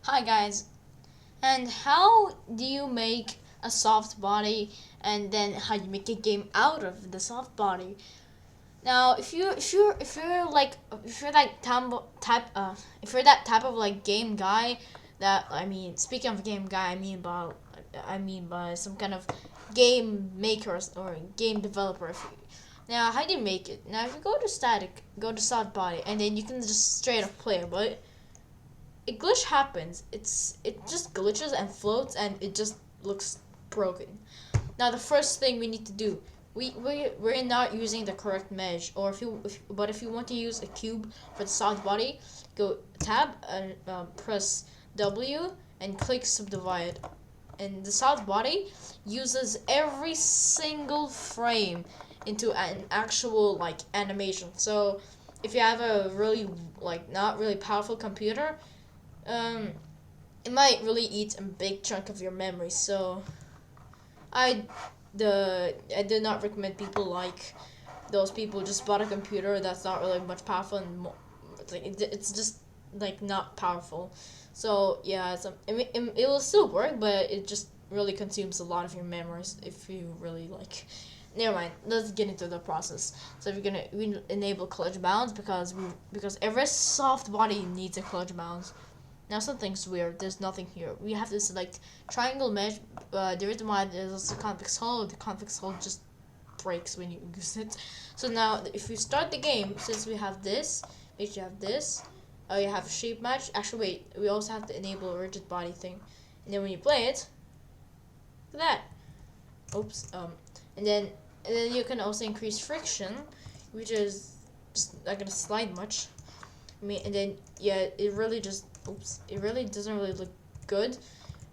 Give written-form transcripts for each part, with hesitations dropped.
Hi guys, and how do you make a soft body, and then how do you make a game out of the soft body? Now, if you're like if you're that type if you're that type of like game guy, that I mean, speaking of game guy, I mean by some kind of game makers or game developer. Now, how do you make it? Now, if you go to static, go to soft body, and then you can just straight up play it, but a glitch happens. It just glitches and floats, and it just looks broken. Now the first thing we need to do, we're not using the correct mesh, or if you want to use a cube for the soft body, go tab and press W and click subdivide. And the soft body uses every single frame into an actual like animation. So if you have a really like not really powerful computer, um, it might really eat a big chunk of your memory. So I I do not recommend people like those people just bought a computer that's not really much powerful, and it's just like not powerful. So yeah, it will still work, but it just really consumes a lot of your memories if you really like. Never mind. Let's get into the process. So we enable clutch bounds because every soft body needs a clutch bounds. Now something's weird. There's nothing here. We have to select triangle mesh. The reason why there's also convex hull. The convex hull just breaks when you use it. So now, if you start the game, since we have this, make sure you have this. You have shape match. Actually, wait. We also have to enable a rigid body thing. And then when you play it, look at that. Oops. And then you can also increase friction, which is just not gonna slide much. And then yeah, it really just it really doesn't really look good.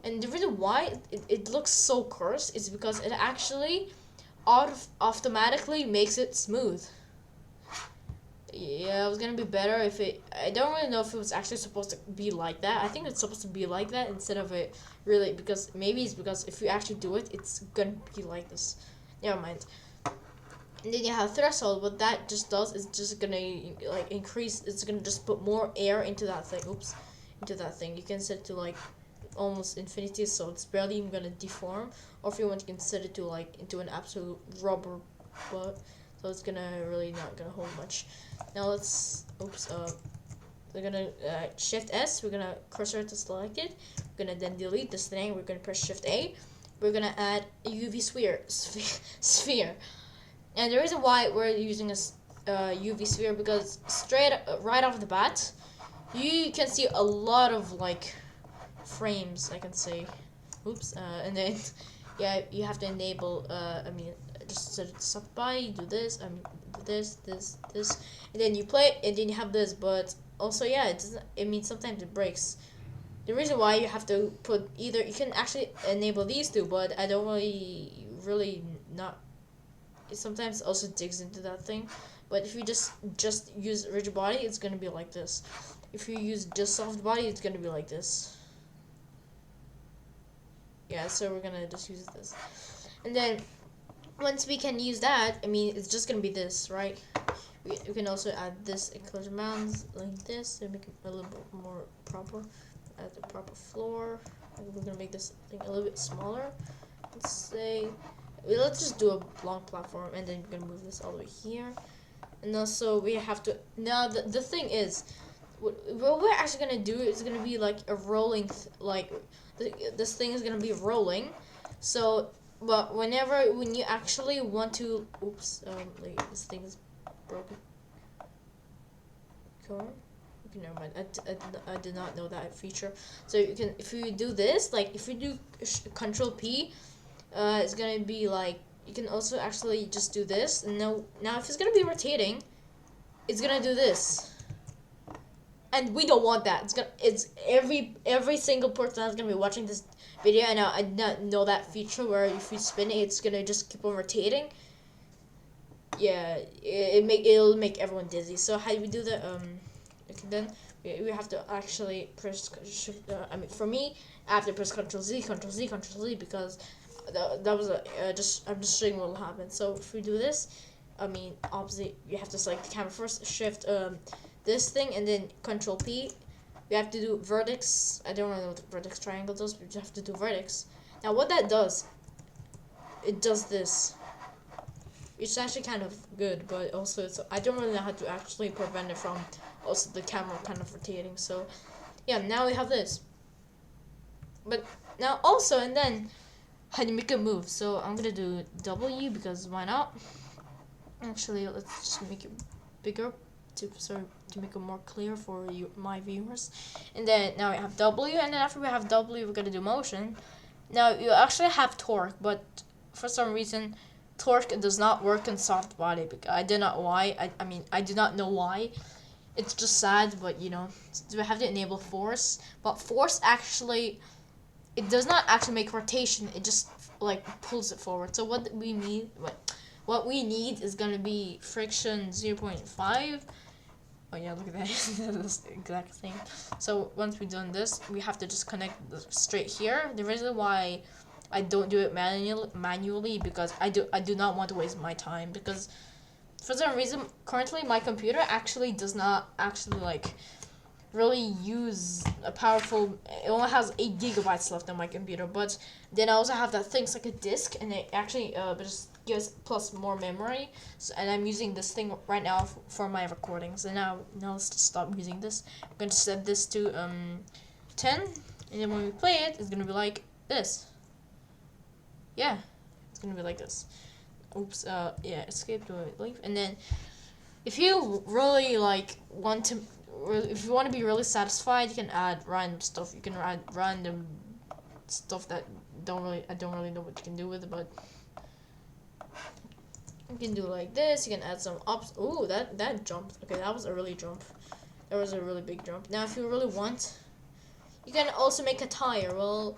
And the reason why it looks so cursed is because it actually automatically makes it smooth. Yeah, it was gonna be better if it. I don't really know if it was actually supposed to be like that. I think it's supposed to be like that instead of it really, because maybe it's because if you actually do it, it's gonna be like this. Never mind. And then you have threshold. What that just does is just gonna like increase. It's gonna just put more air into that thing. Oops, into that thing. You can set it to like almost infinity, so it's barely even gonna deform. Or if you want, you can set it to like into an absolute rubber butt, so it's gonna really not gonna hold much. Now let's we're gonna shift S. We're gonna cursor to select it. We're gonna then delete this thing. We're gonna press shift A. We're gonna add a UV sphere. And the reason why we're using a UV sphere, because right off the bat, you can see a lot of like frames, I can say. Oops. And then yeah, you have to enable. I mean, just set it to soft body. Do this. I mean, do this, and then you play it, and then you have this. But also, yeah, it doesn't. I mean, sometimes it breaks. The reason why you have to put either, you can actually enable these two, but I don't really not, it sometimes also digs into that thing. But if you just use rigid body, it's gonna be like this. If you use just soft body, it's gonna be like this. Yeah, so we're gonna just use this. And then once we can use that, I mean, it's just gonna be this, right? We can also add this enclosure mounds like this to make it a little bit more proper. Add the proper floor. And we're gonna make this thing a little bit smaller. Let's say, let's just do a long platform, and then we're gonna move this all the way here. And also we have to, now the thing is, what we're actually gonna do is gonna be like a rolling this thing is gonna be rolling. So but when you actually want to, oops, like this thing is broken. Come on. Okay, never mind. I did not know that feature. So you can, if you do this, like if you do Control P, it's gonna be like, you can also actually just do this. And now if it's gonna be rotating, it's gonna do this, and we don't want that. It's every single person that's gonna be watching this video, and I did not know that feature where if you spin it, it's gonna just keep on rotating. Yeah, it'll make everyone dizzy. So how do we do that? Okay, then we have to actually press shift. I mean, for me, I have to press Control Z, Control Z, Control Z, because that was I'm just showing what will happen. So if we do this, I mean, opposite, you have to select the camera first, shift this thing, and then Control P, we have to do vertex. I don't know what the vertex triangle does, but you have to do vertex. Now what that does, it does this. It's actually kind of good, but also I don't really know how to actually prevent it from also the camera kind of rotating. So yeah, now we have this. But now also, and then how do you make a move? So I'm gonna do W because why not? Actually, let's just make it bigger to make it more clear for my viewers. And then now we have W, and then after we have W, we're gonna do motion. Now you actually have torque, but for some reason, torque does not work in soft body. Because I do not why. I mean I do not know why. It's just sad, but you know, we have to enable force. But force actually, it does not actually make rotation. It just like pulls it forward. So what we need, what we need is gonna be friction 0.5. Oh yeah, look at that. That's the exact thing. So once we've done this, we have to just connect straight here. The reason why I don't do it manually because I do not want to waste my time, because for some reason currently my computer actually does not actually like really use a powerful. It only has 8 gigabytes left on my computer, but then I also have that thing's like a disk, and it actually just gives plus more memory. So, and I'm using this thing right now for my recordings. And now let's just stop using this. I'm gonna set this to 10, and then when we play it, it's gonna be like this. Yeah, it's gonna be like this. Oops. Yeah, escape to leave, and then if you really like want to. If you want to be really satisfied, you can add random stuff. You can add random stuff that I don't really know what you can do with it, but you can do like this. You can add some ups. Ooh, that jumped. Okay, that was a really jump. That was a really big jump. Now, if you really want, you can also make a tire. Well,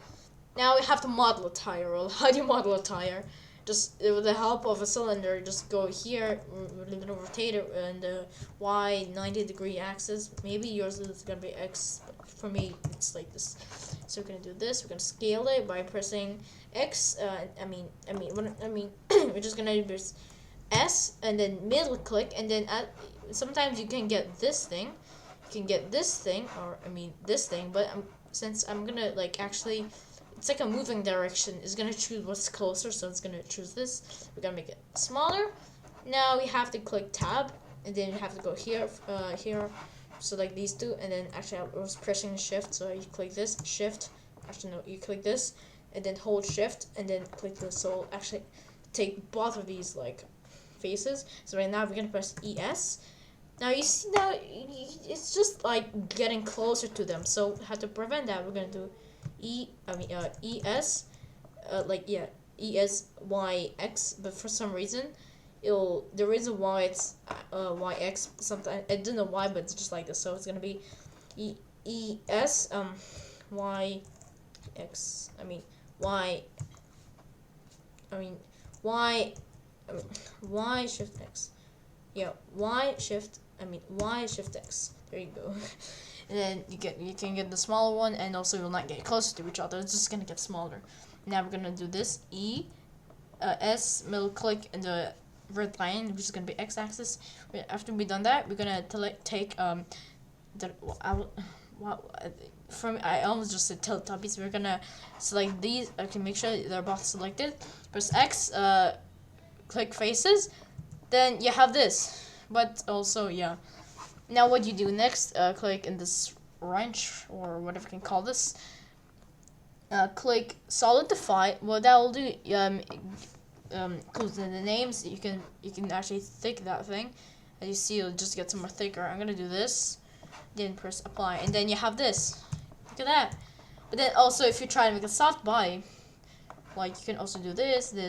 now we have to model a tire. Well, how do you model a tire? Just with the help of a cylinder, just go here, rotate it in the Y 90-degree axis. Maybe yours is gonna be X, but for me it's like this. So we're gonna do this. We're gonna scale it by pressing X. We're just gonna do S and then middle click, and then sometimes you can get this thing. You can get this thing, or this thing. But since I'm gonna like actually. It's like a moving direction. It's gonna choose what's closer, so it's gonna choose this. We're gonna make it smaller. Now we have to click tab, and then you have to go here, here. So like these two, and then actually I was pressing shift, so you click this, shift. Actually no, you click this, and then hold shift, and then click this. So actually take both of these like faces. So right now we're gonna press ES. Now you see now it's just like getting closer to them. So how to prevent that? We're gonna do ES, ESYX, but for some reason, the reason why it's YX, something I don't know why, but it's just like this. So it's gonna be ES YX. Y shift X. Yeah, Y shift X. There you go. And then you can get the smaller one, and also you'll not get closer to each other. It's just gonna get smaller. Now we're gonna do this S middle click in the red line, which is gonna be X-axis. After we done that, we're gonna take I almost just said Teletubbies. We're gonna select these. I can make sure they're both selected. Press X. Click faces. Then you have this. But also yeah. Now what you do next, click in this wrench, or whatever you can call this. Click solidify. What that will do, includes in the names, you can actually thick that thing. As you see, it'll just get some more thicker. I'm gonna do this, then press apply, and then you have this. Look at that. But then also, if you try to make a soft body, like you can also do this, and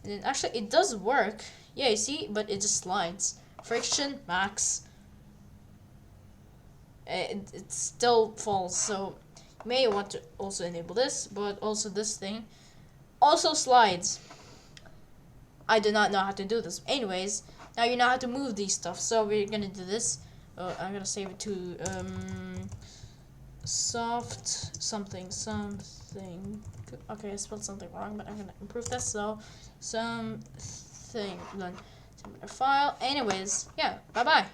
then actually it does work. Yeah, you see, but it just slides. Friction max. It still falls, so you may want to also enable this, but also this thing also slides. I do not know how to do this. Anyways, now you know how to move these stuff, so we're gonna do this. I'm gonna save it to soft something. Okay, I spelled something wrong, but I'm gonna improve this. So something then. File. Anyways, yeah. Bye bye.